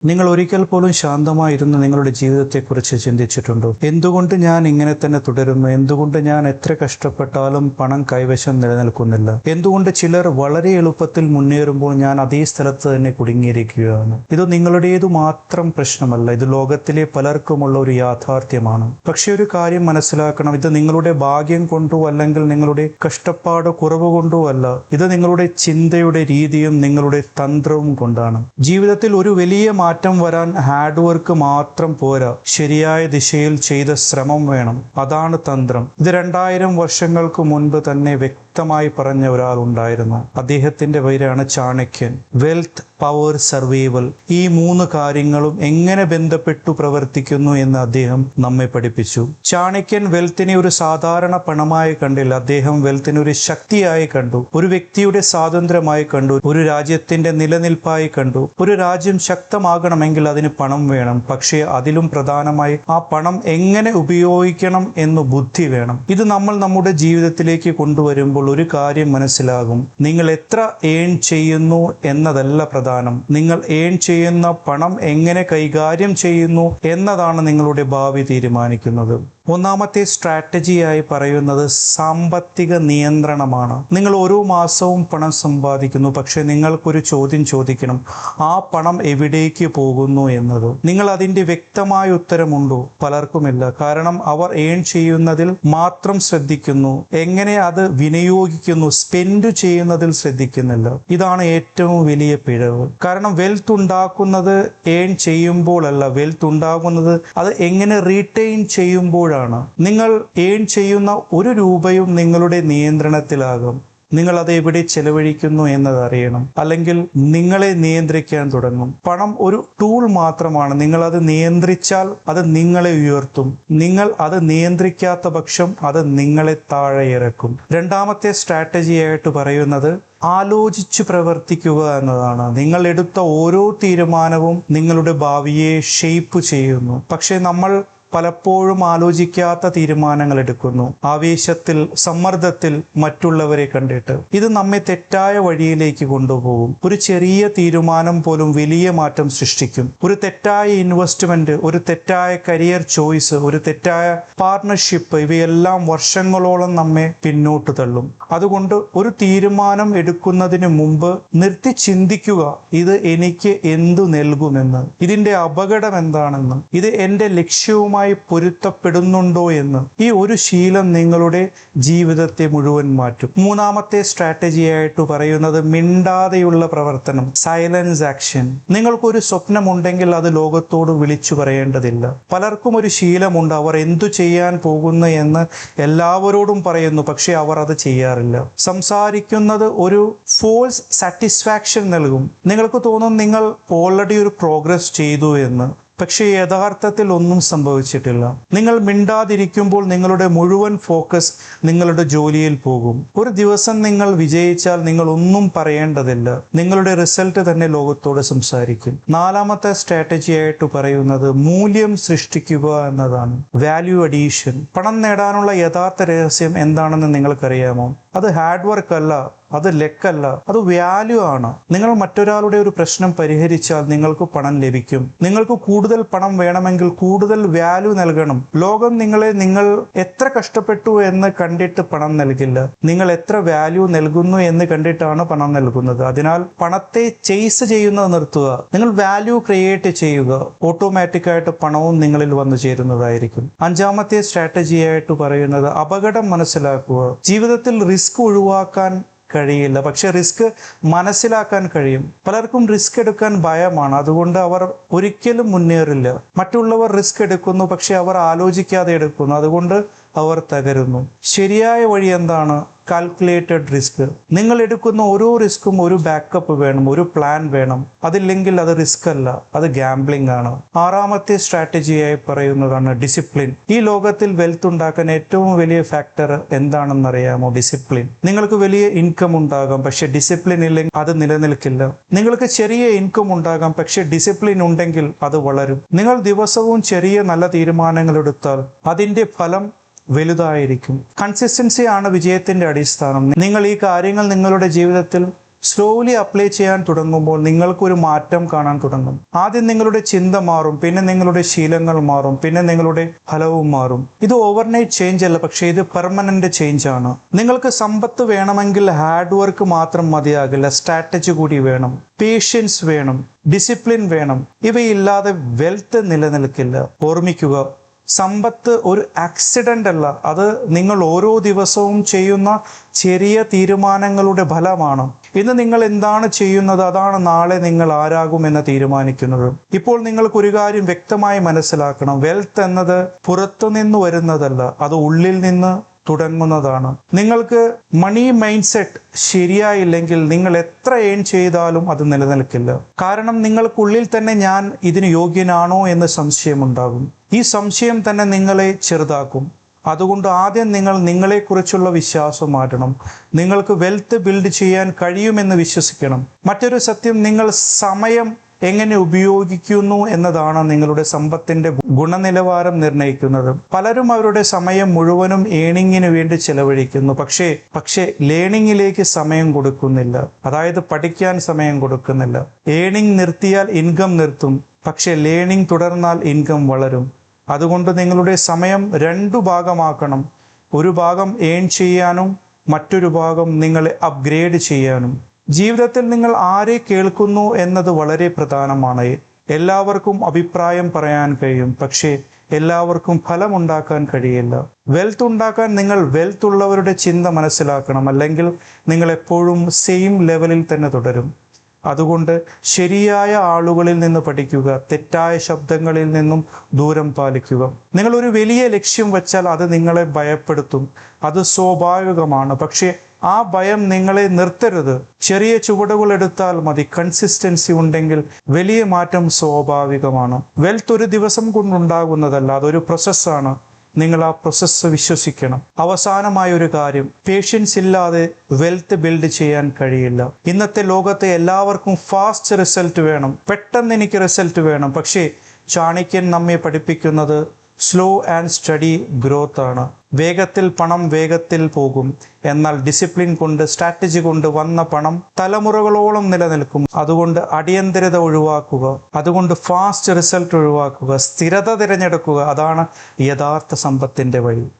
നിങ്ങൾ ഒരിക്കൽ പോലും ശാന്തമായിരുന്ന് നിങ്ങളുടെ ജീവിതത്തെക്കുറിച്ച് ചിന്തിച്ചിട്ടുണ്ടോ? എന്തുകൊണ്ട് ഞാൻ ഇങ്ങനെ തന്നെ തുടരുന്നു? എന്തുകൊണ്ട് ഞാൻ എത്ര കഷ്ടപ്പെട്ടാലും പണം കൈവശം നിലനിൽക്കുന്നില്ല? എന്തുകൊണ്ട് ചിലർ വളരെ എളുപ്പത്തിൽ മുന്നേറുമ്പോൾ ഞാൻ അതേ സ്ഥലത്ത് തന്നെ കുടുങ്ങിയിരിക്കുകയാണ്? ഇത് നിങ്ങളുടേതു മാത്രം പ്രശ്നമല്ല, ഇത് ലോകത്തിലെ പലർക്കുമുള്ള ഒരു യാഥാർത്ഥ്യമാണ്. പക്ഷെ ഒരു കാര്യം മനസ്സിലാക്കണം, ഇത് നിങ്ങളുടെ ഭാഗ്യം കൊണ്ടോ അല്ലെങ്കിൽ നിങ്ങളുടെ കഷ്ടപ്പാട് കുറവ് കൊണ്ടോ അല്ല. ഇത് നിങ്ങളുടെ ചിന്തയുടെ രീതിയും നിങ്ങളുടെ തന്ത്രവും കൊണ്ടാണ്. ജീവിതത്തിൽ ഒരു വലിയ മാറ്റം വരാൻ ഹാർഡ് വർക്ക് മാത്രം പോരാ, ശരിയായ ദിശയിൽ ചെയ്ത ശ്രമം വേണം. അതാണ് തന്ത്രം. ഇത് 2000 വർഷങ്ങൾക്ക് മുൻപ് തന്നെ വ്യക്തമായി പറഞ്ഞ ഒരാൾ ഉണ്ടായിരുന്നു. അദ്ദേഹത്തിന്റെ പേരാണ് ചാണക്യൻ. വെൽത്ത്, പവർ, സർവൈവൽ, ഈ 3 കാര്യങ്ങളും എങ്ങനെ ബന്ധപ്പെട്ടു പ്രവർത്തിക്കുന്നു എന്ന് അദ്ദേഹം നമ്മെ പഠിപ്പിച്ചു. ചാണക്യൻ വെൽത്തിനെ ഒരു സാധാരണ പണമായി കണ്ടില്ല. അദ്ദേഹം വെൽത്തിനെ ഒരു ശക്തിയായി കണ്ടു, ഒരു വ്യക്തിയുടെ സ്വാതന്ത്ര്യമായി കണ്ടു, ഒരു രാജ്യത്തിന്റെ നിലനിൽപ്പായി കണ്ടു. ഒരു രാജ്യം ശക്തമാകണമെങ്കിൽ അതിന് പണം വേണം, പക്ഷേ അതിലും പ്രധാനമായി ആ പണം എങ്ങനെ ഉപയോഗിക്കണം എന്ന് ബുദ്ധി വേണം. ഇത് നമ്മൾ നമ്മുടെ ജീവിതത്തിലേക്ക് കൊണ്ടുവരുമ്പോൾ ഒരു കാര്യം മനസ്സിലാകും, നിങ്ങൾ എത്ര ഏൺ ചെയ്യുന്നു എന്നതല്ല പ്രധാനം, നിങ്ങൾ ഏൺ ചെയ്യുന്ന പണം എങ്ങനെ കൈകാര്യം ചെയ്യുന്നു എന്നതാണ് നിങ്ങളുടെ ഭാവി തീരുമാനിക്കുന്നത്. ഒന്നാമത്തെ സ്ട്രാറ്റജിയായി പറയുന്നത് സാമ്പത്തിക നിയന്ത്രണമാണ്. നിങ്ങൾ ഓരോ മാസവും പണം സമ്പാദിക്കുന്നു, പക്ഷെ നിങ്ങൾക്കൊരു ചോദ്യം ചോദിക്കണം, ആ പണം എവിടേക്ക് പോകുന്നു എന്നത്. നിങ്ങൾ അതിൻ്റെ വ്യക്തമായ ഉത്തരമുണ്ടോ? പലർക്കുമില്ല. കാരണം അവർ ഏൺ ചെയ്യുന്നതിൽ മാത്രം ശ്രദ്ധിക്കുന്നു, എങ്ങനെ അത് വിനിയോഗിക്കുന്നു, സ്പെൻഡ് ചെയ്യുന്നതിൽ ശ്രദ്ധിക്കുന്നില്ല. ഇതാണ് ഏറ്റവും വലിയ പിഴവ്. കാരണം വെൽത്ത് ഉണ്ടാക്കുന്നത് ഏൺ ചെയ്യുമ്പോഴല്ല, വെൽത്ത് ഉണ്ടാകുന്നത് അത് എങ്ങനെ റീറ്റെയിൻ ചെയ്യുമ്പോഴാണ്. നിങ്ങൾ ഏൺ ചെയ്യുന്ന 1 രൂപയും നിങ്ങളുടെ നിയന്ത്രണത്തിലാകും. നിങ്ങൾ അത് എവിടെ ചെലവഴിക്കുന്നു എന്നത് അറിയണം, അല്ലെങ്കിൽ നിങ്ങളെ നിയന്ത്രിക്കാൻ തുടങ്ങും. പണം ഒരു ടൂൾ മാത്രമാണ്. നിങ്ങൾ അത് നിയന്ത്രിച്ചാൽ അത് നിങ്ങളെ ഉയർത്തും. നിങ്ങൾ അത് നിയന്ത്രിക്കാത്ത പക്ഷം അത് നിങ്ങളെ താഴെ ഇറക്കും. രണ്ടാമത്തെ സ്ട്രാറ്റജിയായിട്ട് പറയുന്നത് ആലോചിച്ച് പ്രവർത്തിക്കുക എന്നതാണ്. നിങ്ങൾ എടുത്ത ഓരോ തീരുമാനവും നിങ്ങളുടെ ഭാവിയെ ഷേപ്പ് ചെയ്യുന്നു. പക്ഷെ നമ്മൾ പലപ്പോഴും ആലോചിക്കാത്ത തീരുമാനങ്ങൾ എടുക്കുന്നു, ആവേശത്തിൽ, സമ്മർദ്ദത്തിൽ, മറ്റുള്ളവരെ കണ്ടിട്ട്. ഇത് നമ്മെ തെറ്റായ വഴിയിലേക്ക് കൊണ്ടുപോകും. ഒരു ചെറിയ തീരുമാനം പോലും വലിയ മാറ്റം സൃഷ്ടിക്കും. ഒരു തെറ്റായ ഇൻവെസ്റ്റ്മെന്റ്, ഒരു തെറ്റായ കരിയർ ചോയ്സ്, ഒരു തെറ്റായ പാർട്ണർഷിപ്പ്, ഇവയെല്ലാം വർഷങ്ങളോളം നമ്മെ പിന്നോട്ട് തള്ളും. അതുകൊണ്ട് ഒരു തീരുമാനം എടുക്കുന്നതിന് മുമ്പ് നിർത്തി ചിന്തിക്കുക, ഇത് എനിക്ക് എന്തു നൽകുമെന്ന്, ഇതിന്റെ അപകടം എന്താണെന്ന്, ഇത് എന്റെ ലക്ഷ്യവുമായി പൊരുത്തപ്പെടുന്നുണ്ടോ എന്ന്. ഈ ഒരു ശീലം നിങ്ങളുടെ ജീവിതത്തെ മുഴുവൻ മാറ്റും. മൂന്നാമത്തെ സ്ട്രാറ്റജിയായിട്ട് പറയുന്നത് മിണ്ടാതെയുള്ള പ്രവർത്തനം, സൈലൻസ് ആക്ഷൻ. നിങ്ങൾക്കൊരു സ്വപ്നമുണ്ടെങ്കിൽ അത് ലോകത്തോട് വിളിച്ചു പറയേണ്ടതില്ല. പലർക്കും ഒരു ശീലമുണ്ട്, അവർ എന്തു ചെയ്യാൻ പോകുന്നു എന്ന് എല്ലാവരോടും പറയുന്നു, പക്ഷെ അവർ അത് ചെയ്യാറില്ല. സംസാരിക്കുന്നത് ഒരു ഫോൾസ് സാറ്റിസ്ഫാക്ഷൻ നൽകും. നിങ്ങൾക്ക് തോന്നും നിങ്ങൾ ഓൾറെഡി ഒരു പ്രോഗ്രസ് ചെയ്തു എന്ന്, പക്ഷേ യഥാർത്ഥത്തിൽ ഒന്നും സംഭവിച്ചിട്ടില്ല. നിങ്ങൾ മിണ്ടാതിരിക്കുമ്പോൾ നിങ്ങളുടെ മുഴുവൻ ഫോക്കസ് നിങ്ങളുടെ ജോലിയിൽ പോകും. ഒരു ദിവസം നിങ്ങൾ വിജയിച്ചാൽ നിങ്ങൾ ഒന്നും പറയേണ്ടതില്ല, നിങ്ങളുടെ റിസൾട്ട് തന്നെ ലോകത്തോട് സംസാരിക്കും. നാലാമത്തെ സ്ട്രാറ്റജിയായിട്ട് പറയുന്നത് മൂല്യം സൃഷ്ടിക്കുക എന്നതാണ്, വാല്യൂ അഡീഷൻ. പണം നേടാനുള്ള യഥാർത്ഥ രഹസ്യം എന്താണെന്ന് നിങ്ങൾക്കറിയാമോ? അത് ഹാർഡ് വർക്ക് അല്ല, അത് ലെക്കല്ല, അത് വാല്യൂ ആണ്. നിങ്ങൾ മറ്റൊരാളുടെ ഒരു പ്രശ്നം പരിഹരിച്ചാൽ നിങ്ങൾക്ക് പണം ലഭിക്കും. നിങ്ങൾക്ക് കൂടുതൽ പണം വേണമെങ്കിൽ കൂടുതൽ വാല്യൂ നൽകണം. ലോകം നിങ്ങൾ എത്ര കഷ്ടപ്പെട്ടു എന്ന് കണ്ടിട്ട് പണം നൽകില്ല, നിങ്ങൾ എത്ര വാല്യൂ നൽകുന്നു എന്ന് കണ്ടിട്ടാണ് പണം നൽകുന്നത്. അതിനാൽ പണത്തെ ചേസ് ചെയ്യുന്നത് നിർത്തുക, നിങ്ങൾ വാല്യൂ ക്രിയേറ്റ് ചെയ്യുക. ഓട്ടോമാറ്റിക്കായിട്ട് പണവും നിങ്ങളിൽ വന്നു ചേരുന്നതായിരിക്കും. അഞ്ചാമത്തെ സ്ട്രാറ്റജിയായിട്ട് പറയുന്നത് അപകടം മനസ്സിലാക്കുക. ജീവിതത്തിൽ റിസ്ക് ഒഴിവാക്കാൻ കഴിയില്ല, പക്ഷെ റിസ്ക് മനസ്സിലാക്കാൻ കഴിയും. പലർക്കും റിസ്ക് എടുക്കാൻ ഭയമാണ്, അതുകൊണ്ട് അവർ ഒരിക്കലും മുന്നേറില്ല. മറ്റുള്ളവർ റിസ്ക് എടുക്കുന്നു, പക്ഷെ അവർ ആലോചിക്കാതെ എടുക്കുന്നു, അതുകൊണ്ട് അവർ തകരുന്നു. ശരിയായ വഴി എന്താണ്? Calculated risk. നിങ്ങൾ എടുക്കുന്ന ഓരോ റിസ്ക്കും ഒരു ബാക്കപ്പ് വേണം, ഒരു പ്ലാൻ വേണം. അതില്ലെങ്കിൽ അത് റിസ്ക് അല്ല, അത് ഗാംബ്ലിംഗ് ആണ്. ആറാമത്തെ സ്ട്രാറ്റജിയായി പറയുന്നതാണ് ഡിസിപ്ലിൻ. ഈ ലോകത്തിൽ വെൽത്ത് ഉണ്ടാക്കാൻ ഏറ്റവും വലിയ ഫാക്ടർ എന്താണെന്നറിയാമോ? ഡിസിപ്ലിൻ. നിങ്ങൾക്ക് വലിയ ഇൻകം ഉണ്ടാകാം, പക്ഷെ ഡിസിപ്ലിൻ ഇല്ലെങ്കിൽ അത് നിലനിൽക്കില്ല. നിങ്ങൾക്ക് ചെറിയ ഇൻകം ഉണ്ടാകാം, പക്ഷെ ഡിസിപ്ലിൻ ഉണ്ടെങ്കിൽ അത് വളരും. നിങ്ങൾ ദിവസവും ചെറിയ നല്ല തീരുമാനങ്ങൾ എടുത്താൽ അതിന്റെ ഫലം വലുതായിരിക്കും. കൺസിസ്റ്റൻസി ആണ് വിജയത്തിന്റെ അടിസ്ഥാനം. നിങ്ങൾ ഈ കാര്യങ്ങൾ നിങ്ങളുടെ ജീവിതത്തിൽ സ്ലോലി അപ്ലൈ ചെയ്യാൻ തുടങ്ങുമ്പോൾ നിങ്ങൾക്കൊരു മാറ്റം കാണാൻ തുടങ്ങും. ആദ്യം നിങ്ങളുടെ ചിന്ത മാറും, പിന്നെ നിങ്ങളുടെ ശീലങ്ങൾ മാറും, പിന്നെ നിങ്ങളുടെ ഫലവും മാറും. ഇത് ഓവർനൈറ്റ് ചേഞ്ച് അല്ല, പക്ഷേ ഇത് പെർമനന്റ് ചേഞ്ച് ആണ്. നിങ്ങൾക്ക് സമ്പത്ത് വേണമെങ്കിൽ ഹാർഡ് വർക്ക് മാത്രം മതിയാകില്ല, സ്ട്രാറ്റജി കൂടി വേണം, പേഷ്യൻസ് വേണം, ഡിസിപ്ലിൻ വേണം. ഇവയില്ലാതെ വെൽത്ത് നിലനിൽക്കില്ല. ഓർമ്മിക്കുക, സമ്പത്ത് ഒരു ആക്സിഡന്റ് അല്ല, അത് നിങ്ങൾ ഓരോ ദിവസവും ചെയ്യുന്ന ചെറിയ തീരുമാനങ്ങളുടെ ഫലമാണ്. ഇന്ന് നിങ്ങൾ എന്താണ് ചെയ്യുന്നത്, അതാണ് നാളെ നിങ്ങൾ ആരാകുമെന്ന് തീരുമാനിക്കുന്നത്. ഇപ്പോൾ നിങ്ങൾക്കൊരു കാര്യം വ്യക്തമായി മനസ്സിലാക്കണം. വെൽത്ത് എന്നത് പുറത്തുനിന്ന് വരുന്നതല്ല, അത് ഉള്ളിൽ നിന്ന് തുടങ്ങുന്നതാണ്. നിങ്ങൾക്ക് മണി മൈൻഡ് സെറ്റ് ശരിയായില്ലെങ്കിൽ നിങ്ങൾ എത്ര ഏൺ ചെയ്താലും അത് നിലനിൽക്കില്ല. കാരണം നിങ്ങൾക്കുള്ളിൽ തന്നെ ഞാൻ ഇതിന് യോഗ്യനാണോ എന്ന് സംശയമുണ്ടാകും. ഈ സംശയം തന്നെ നിങ്ങളെ ചെറുതാക്കും. അതുകൊണ്ട് ആദ്യം നിങ്ങൾ നിങ്ങളെക്കുറിച്ചുള്ള വിശ്വാസം മാറ്റണം. നിങ്ങൾക്ക് വെൽത്ത് ബിൽഡ് ചെയ്യാൻ കഴിയുമെന്ന് വിശ്വസിക്കണം. മറ്റൊരു സത്യം, നിങ്ങൾ സമയം എങ്ങനെ ഉപയോഗിക്കുന്നു എന്നതാണ് നിങ്ങളുടെ സമ്പത്തിന്റെ ഗുണനിലവാരം നിർണ്ണയിക്കുന്നത്. പലരും അവരുടെ സമയം മുഴുവനും ഏണിങ്ങിന് വേണ്ടി ചെലവഴിക്കുന്നു, പക്ഷേ ലേണിങ്ങിലേക്ക് സമയം കൊടുക്കുന്നില്ല. അതായത് പഠിക്കാൻ സമയം കൊടുക്കുന്നില്ല. ഏണിങ് നിർത്തിയാൽ ഇൻകം നിർത്തും, പക്ഷേ ലേണിംഗ് തുടർന്നാൽ ഇൻകം വളരും. അതുകൊണ്ട് നിങ്ങളുടെ സമയം 2 ഭാഗമാക്കണം. ഒരു ഭാഗം ഏൺ ചെയ്യാനും മറ്റൊരു ഭാഗം നിങ്ങളെ അപ്ഗ്രേഡ് ചെയ്യാനും. ജീവിതത്തിൽ നിങ്ങൾ ആരെ കേൾക്കുന്നു എന്നത് വളരെ പ്രധാനമാണ്. എല്ലാവർക്കും അഭിപ്രായം പറയാൻ കഴിയും, പക്ഷേ എല്ലാവർക്കും ഫലമുണ്ടാക്കാൻ കഴിയില്ല. വെൽത്ത് ഉണ്ടാക്കാൻ നിങ്ങൾ വെൽത്ത് ഉള്ളവരുടെ ചിന്ത മനസ്സിലാക്കണം, അല്ലെങ്കിൽ നിങ്ങൾ എപ്പോഴും സെയിം ലെവലിൽ തന്നെ തുടരും. അതുകൊണ്ട് ശരിയായ ആളുകളിൽ നിന്ന് പഠിക്കുക, തെറ്റായ ശബ്ദങ്ങളിൽ നിന്നും ദൂരം പാലിക്കുക. നിങ്ങൾ ഒരു വലിയ ലക്ഷ്യം വെച്ചാൽ അത് നിങ്ങളെ ഭയപ്പെടുത്തും, അത് സ്വാഭാവികമാണ്. പക്ഷേ ആ ഭയം നിങ്ങളെ നിർത്തരുത്. ചെറിയ ചുവടുകൾ എടുത്താൽ മതി. കൺസിസ്റ്റൻസി ഉണ്ടെങ്കിൽ വലിയ മാറ്റം സ്വാഭാവികമാണ്. വെൽത്ത് ഒരു ദിവസം കൊണ്ടുണ്ടാകുന്നതല്ല, അതൊരു പ്രോസസ്സാണ്. നിങ്ങൾ ആ പ്രോസസ്സ് വിശ്വസിക്കണം. അവസാനമായ ഒരു കാര്യം, പേഷ്യൻസ് ഇല്ലാതെ വെൽത്ത് ബിൽഡ് ചെയ്യാൻ കഴിയില്ല. ഇന്നത്തെ ലോകത്തെ എല്ലാവർക്കും ഫാസ്റ്റ് റിസൾട്ട് വേണം, പെട്ടെന്ന് എനിക്ക് റിസൾട്ട് വേണം. പക്ഷേ ചാണക്യൻ നമ്മെ പഠിപ്പിക്കുന്നത് സ്ലോ ആൻഡ് സ്റ്റഡി ഗ്രോത്ത് ആണ്. വേഗത്തിൽ പണം വേഗത്തിൽ പോകും, എന്നാൽ ഡിസിപ്ലിൻ കൊണ്ട്, സ്ട്രാറ്റജി കൊണ്ട് വന്ന പണം തലമുറകളോളം നിലനിൽക്കും. അതുകൊണ്ട് അടിയന്തരത ഒഴിവാക്കുക, അതുകൊണ്ട് ഫാസ്റ്റ് റിസൾട്ട് ഒഴിവാക്കുക, സ്ഥിരത തിരഞ്ഞെടുക്കുക. അതാണ് യഥാർത്ഥ സമ്പത്തിന്റെ വഴി.